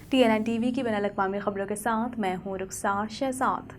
TNN TV की बैनुल-अक़वामी खबरों के साथ मैं हूँ रुखसार शहजाद।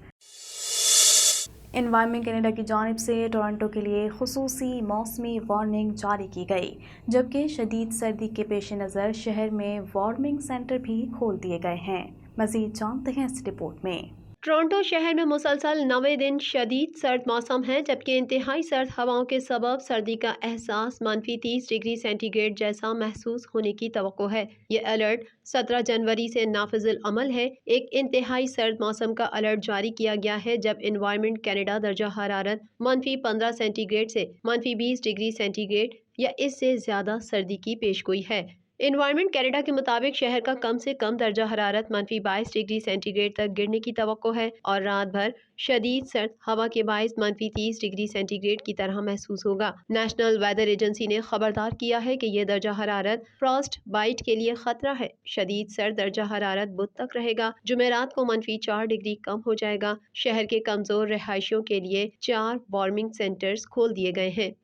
एनवायरनमेंट कनाडा की जानिब से टोरंटो के लिए खुसूसी मौसमी वार्निंग जारी की गई, जबकि शदीद सर्दी के पेश नज़र शहर में वार्मिंग सेंटर भी खोल दिए गए हैं। मज़ीद जानते हैं इस रिपोर्ट में। टोरंटो शहर में मुसलसल 90 दिन शदीद सर्द मौसम है, जबकि इंतहाई सर्द हवाओं के सबब सर्दी का एहसास -30 डिग्री सेंटीग्रेड जैसा महसूस होने की तवक्को है। ये अलर्ट 17 जनवरी से नाफिजुल अमल है। एक इंतहाई सर्द मौसम का अलर्ट जारी किया गया है, जब एनवायरनमेंट कनाडा दर्जा हरारत -15 सेंटीग्रेड से -20 डिग्री सेंटीग्रेड या इससे ज्यादा सर्दी की पेशगोई है। एनवायरनमेंट कनाडा के मुताबिक शहर का कम से कम दर्जा हरारत -22 डिग्री सेंटीग्रेड तक गिरने की तवक्को है और रात भर शदीद सर्द हवा के बाइस -30 डिग्री सेंटीग्रेड की तरह महसूस होगा। नेशनल वेदर एजेंसी ने खबरदार किया है कि यह दर्जा हरारत फ्रॉस्ट बाइट के लिए खतरा है। शदीद सर्द दर्जा हरारत बुध तक रहेगा। जुमेरात को -4 डिग्री कम हो जाएगा। शहर के कमजोर रिहायशियों के लिए 4 वार्मिंग सेंटर्स खोल दिए गए हैं।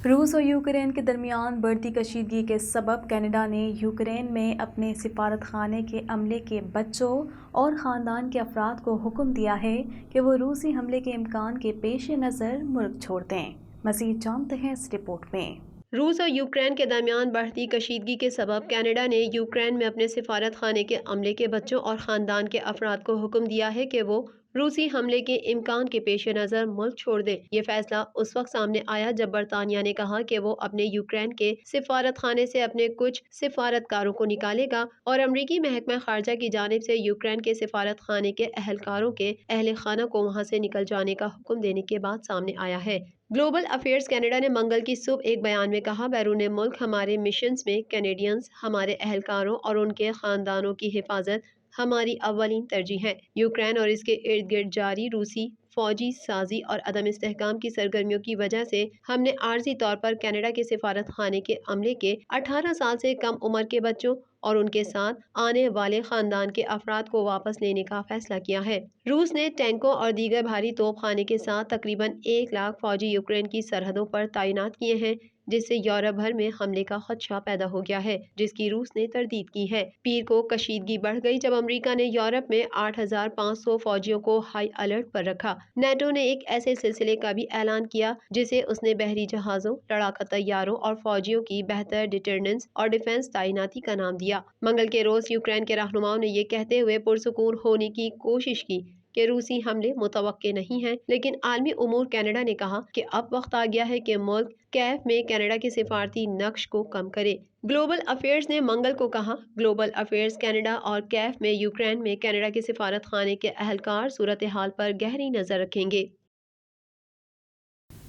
रूस और यूक्रेन के दरमियान बढ़ती कशीदगी के सबब कनाडा ने यूक्रेन में अपने सिफारत खाने के अमले के बच्चों और ख़ानदान के अफराद को हुक्म दिया है कि वो रूसी हमले के इम्कान के पेश नज़र मुल्क छोड़ दें। मज़ीद जानते हैं इस रिपोर्ट में। रूस और यूक्रेन के दरमियान बढ़ती कशीदगी के सबब कनाडा ने यूक्रेन में अपने सिफारत खाने के अमले के बच्चों और ख़ानदान के अफराद को हुक्म दिया है कि वो रूसी हमले के इम्कान के पेश नज़र मुल्क छोड़ दे। ये फैसला उस वक्त सामने आया जब बरतानिया ने कहा कि वो अपने यूक्रेन के सिफारत खाने से अपने कुछ सिफारतकारों को निकालेगा और अमरीकी महकमा खारजा की जानिब से यूक्रेन के सिफारत खाने के अहलकारों के अहल खाना को वहाँ से निकल जाने का हुक्म देने के बाद सामने आया है। ग्लोबल अफेयर्स कनाडा ने मंगल की सुबह एक बयान में कहा, बैरून मुल्क हमारे मिशंस में कैनेडियंस, हमारे अहलकारों और उनके खानदानों की हिफाजत हमारी अव्वलीन तरजीह है। यूक्रेन और इसके इर्द गिर्द जारी रूसी फौजी साजी और अदम इस्तेहकाम की सरगर्मियों की वजह से हमने आर्जी तौर पर कनाडा के सिफारत खाने के अमले के 18 साल से कम उम्र के बच्चों और उनके साथ आने वाले खानदान के अफराद को वापस लेने का फैसला किया है। रूस ने टैंकों और दीगर भारी तोपखाने के साथ तकरीबन 1 लाख फौजी यूक्रेन की सरहदों पर तैनात किए हैं, जिससे यूरोप भर में हमले का खदशा पैदा हो गया है, जिसकी रूस ने तरदीद की है। पीर को कशीदगी बढ़ गई जब अमेरिका ने यूरोप में 8,500 फौजियों को हाई अलर्ट पर रखा। नेटो ने एक ऐसे सिलसिले का भी ऐलान किया जिसे उसने बहरी जहाजों, लड़ाका तैयारों और फौजियों की बेहतर डिटरनेंस और डिफेंस तैनाती का नाम दिया। मंगल के रोज यूक्रेन के रहनुमाओं ने ये कहते हुए पुरसुकून होने की कोशिश की कि रूसी हमले मुतवक्के नहीं हैं, लेकिन आलमी उमूर कनाडा ने कहा कि अब वक्त आ गया है कि मुल्क कैफ में कनाडा के सिफारती नक्श को कम करे। ग्लोबल अफेयर्स ने मंगल को कहा, ग्लोबल अफेयर्स कनाडा और कैफ में यूक्रेन में कनाडा के सिफारत खाने के अहलकार सूरत हाल पर गहरी नजर रखेंगे।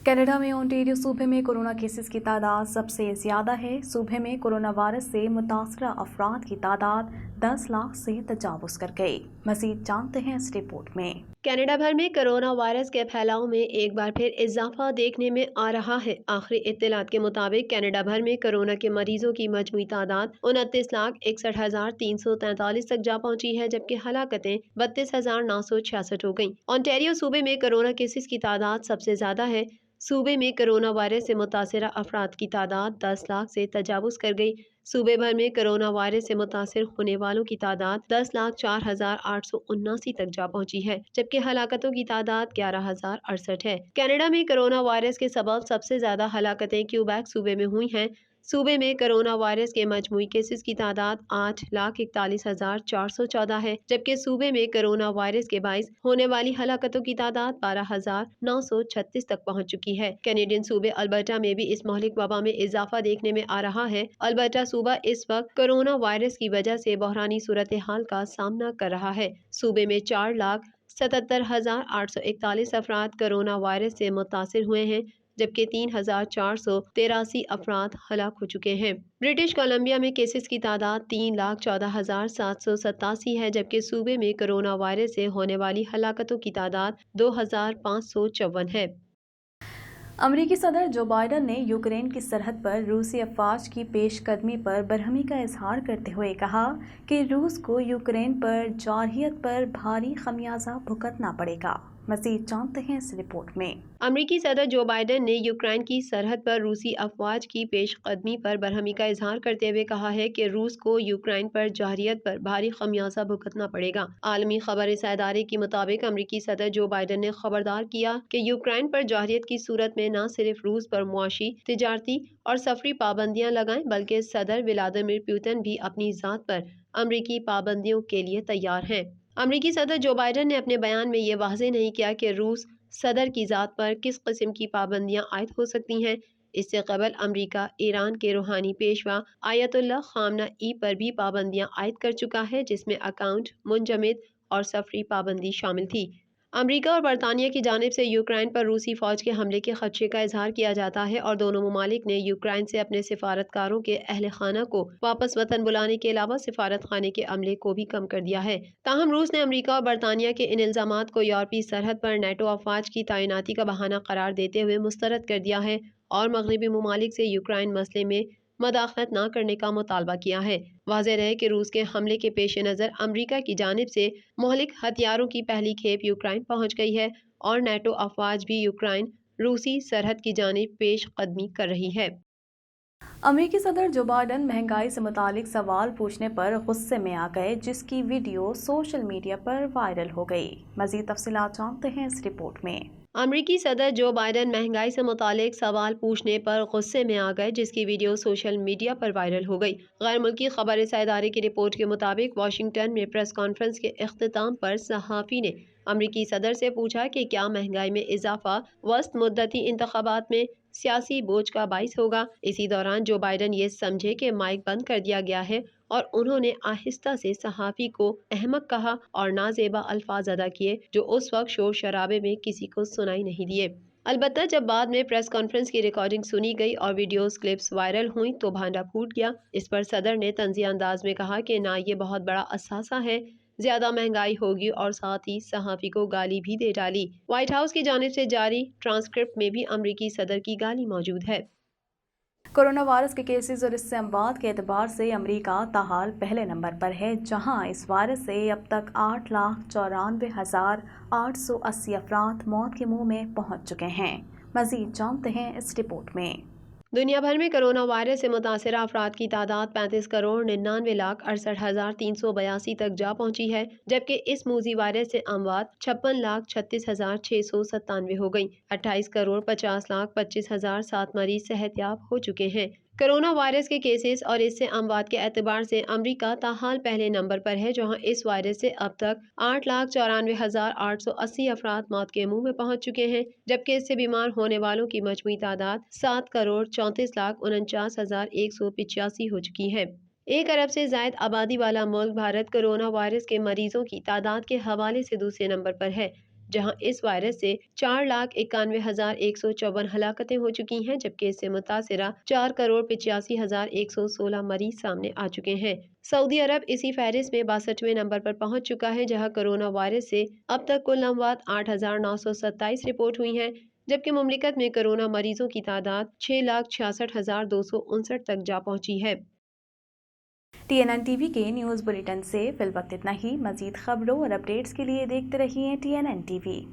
कनाडा में ओंटारियो सूबे में कोरोना केसेस की तादाद सबसे ज़्यादा है। सूबे में कोरोना वायरस से मुतासरा अफराद की तादाद 10 लाख से तजावुज़ कर गई। मज़ीद जानते हैं इस रिपोर्ट में। कनाडा भर में कोरोना वायरस के फैलाव में एक बार फिर इजाफा देखने में आ रहा है। आखिरी इत्तलात के मुताबिक कनाडा भर में कोरोना के मरीजों की मजमूई तादाद 29,61,343 तक जा पहुंची है, जबकि हलाकतें 32,966 हो गयी। ओंटारियो सूबे में कोरोना केसेस की तादाद सबसे ज्यादा है। सूबे में कोरोना वायरस से मुतासरा अफराद की तादाद 10 लाख से तजावुज़ कर गई। सूबे भर में कोरोना वायरस से मुतासर होने वालों की तादाद 10,04,879 तक जा पहुंची है, जबकि हलाकतों की तादाद 11,068 है। कनाडा में कोरोना वायरस के सबब सबसे ज्यादा हलाकतें क्यूबेक सूबे में हुई हैं। सूबे में कोरोना वायरस के मजमूई केसेस की तादाद 8,41,414 है, जबकि सूबे में कोरोना वायरस के बाइस होने वाली हलाकतों की तादाद 12,936 तक पहुंच चुकी है। कैनेडियन सूबे अल्बर्टा में भी इस महलिक वबा में इजाफा देखने में आ रहा है। अल्बर्टा सूबा इस वक्त कोरोना वायरस की वजह से बहरानी सूरत हाल का सामना कर रहा है। सूबे में 4,77,841 अफराद कोरोना वायरस से मुतासिर हुए हैं, जबकि 3,483 अफराद हलाक हो चुके हैं। ब्रिटिश कोलंबिया में केसेस की तादाद 3,14,787 है, जबकि सूबे में कोरोना वायरस से होने वाली हलाकतों की तादाद 2,554 है। अमरीकी सदर जो बाइडन ने यूक्रेन की सरहद पर रूसी अफवाज की पेशकदमी पर बरहमी का इजहार करते हुए कहा कि रूस को यूक्रेन पर जारहियत पर भारी खमियाजा भुगतना पड़ेगा। मज़ीद जानते हैं इस रिपोर्ट में। अमरीकी सदर जो बाइडन ने यूक्रेन की सरहद पर रूसी अफवाज की पेशकदमी पर बरहमी का इजहार करते हुए कहा है कि रूस को यूक्रेन पर जारहियत पर भारी खमियाजा भुगतना पड़ेगा। आलमी खबर इदारे के मुताबिक अमरीकी सदर जो बाइडन ने खबरदार किया कि यूक्रेन पर जारहियत की सूरत में न सिर्फ रूस पर मुआशी, तिजारती और सफरी पाबंदियां लगाएं, बल्कि सदर व्लादिमीर पुतिन भी अपनी ज़ात पर अमरीकी पाबंदियों के लिए तैयार हैं। अमरीकी सदर जो बाइडन ने अपने बयान में ये वाज़ेह नहीं किया कि रूस सदर की ज़ात पर किस किस्म की पाबंदियां आयद हो सकती हैं। इससे कबल अमरीका ईरान के रूहानी पेशवा आयतुल्लाह खामनाई पर भी पाबंदियां आयद कर चुका है, जिसमें अकाउंट, मुंजमद और सफरी पाबंदी शामिल थी। अमरीका और बरतानिया की जानिब से यूक्रेन पर रूसी फौज के हमले के खदशे का इजहार किया जाता है और दोनों ममालिक ने यूक्रेन से अपने सिफारतकारों के अहल खाना को वापस वतन बुलाने के अलावा सिफारत खाने के अमले को भी कम कर दिया है। ताहम रूस ने अमरीका और बरतानिया के इन इल्जामात को यूरोपीय सरहद पर नेटो अफवाज की तैनाती का बहाना करार देते हुए मुस्तरद कर दिया है और मगरबी ममालिक से यूक्रेन मसले में मदाखलत न करने का मुतालबा किया है। वाज़ेह रहे कि रूस के हमले के पेश नज़र अमरीका की जानिब से मोहलिक हथियारों की पहली खेप यूक्रेन पहुंच गई है और नेटो अफवाज भी यूक्रेन रूसी सरहद की जानिब पेश कदमी कर रही है। अमेरिकी सदर जो बाइडन महंगाई से मुतालिक सवाल पूछने पर गुस्से में आ गए, जिसकी वीडियो सोशल मीडिया पर वायरल हो गई। मज़ीद तफसीलात जानते हैं इस रिपोर्ट में। अमरीकी सदर जो बाइडन महंगाई से मुतालिक सवाल पूछने पर गुस्से में आ गए, जिसकी वीडियो सोशल मीडिया पर वायरल हो गई। गैर मुल्की खबर इदारे की रिपोर्ट के मुताबिक वाशिंगटन में प्रेस कॉन्फ्रेंस के इख्तिताम पर सहाफ़ी ने अमरीकी सदर से पूछा कि क्या महंगाई में इजाफा वस्त मुद्दती इंतखाबात में सियासी बोझ का बाइस होगा। इसी दौरान जो बाइडन ये समझे कि माइक बंद कर दिया गया है और उन्होंने आहिस्ता से सहाफ़ी को अहमक कहा और नाजेबा अल्फाज अदा किए जो उस वक्त शोर शराबे में किसी को सुनाई नहीं दिए। अलबत्ता जब बाद में प्रेस कॉन्फ्रेंस की रिकॉर्डिंग सुनी गई और वीडियोस क्लिप्स वायरल हुई तो भांडा फूट गया। इस पर सदर ने तंज़िया अंदाज में कहा कि ना ये बहुत बड़ा असासा है, ज्यादा महंगाई होगी, और साथ ही सहाफ़ी को गाली भी दे डाली। व्हाइट हाउस की जानिब से जारी ट्रांसक्रिप्ट में भी अमरीकी सदर की गाली मौजूद है। कोरोना वायरस के केसेस और इससे अमवात के एतबार से अमेरिका ताहाल पहले नंबर पर है, जहां इस वायरस से अब तक 8,94,880 अफराद मौत के मुंह में पहुंच चुके हैं। मज़ीद जानते हैं इस रिपोर्ट में। दुनिया भर में कोरोना वायरस से मुतासर अफराद की तादाद 35,99,68,382 तक जा पहुंची है, जबकि इस मूजी वायरस से अमवात 56,36,697 हो गई। 28,50,25,007 मरीज सेहतयाब हो चुके हैं। कोरोना वायरस के केसेस और इससे अमवात के एतबार से अमरीका ताहाल पहले नंबर पर है, जहां इस वायरस से अब तक 8,94,880 अफराद मौत के मुंह में पहुंच चुके हैं, जबकि इससे बीमार होने वालों की मजमूई तादाद 7,34,49,185 हो चुकी है। 1 अरब से जायद आबादी वाला मुल्क भारत कोरोना वायरस के मरीजों की तादाद के हवाले से दूसरे नंबर पर है, जहां इस वायरस से 4,91,154 हलाकतें हो चुकी हैं, जबकि इससे मुतासिरा 4,85,116 मरीज सामने आ चुके हैं। सऊदी अरब इसी फहरिस्त में 62वें नंबर पर पहुंच चुका है, जहां कोरोना वायरस से अब तक कुल अमवात 8,927 रिपोर्ट हुई हैं, जबकि मुमलिकत में कोरोना मरीजों की तादाद 6,66,259 तक जा पहुंची है। TNN टीवी के न्यूज़ बुलेटिन से फिल वक्त इतना ही। मज़ीद खबरों और अपडेट्स के लिए देखते रहिए TNN टीवी।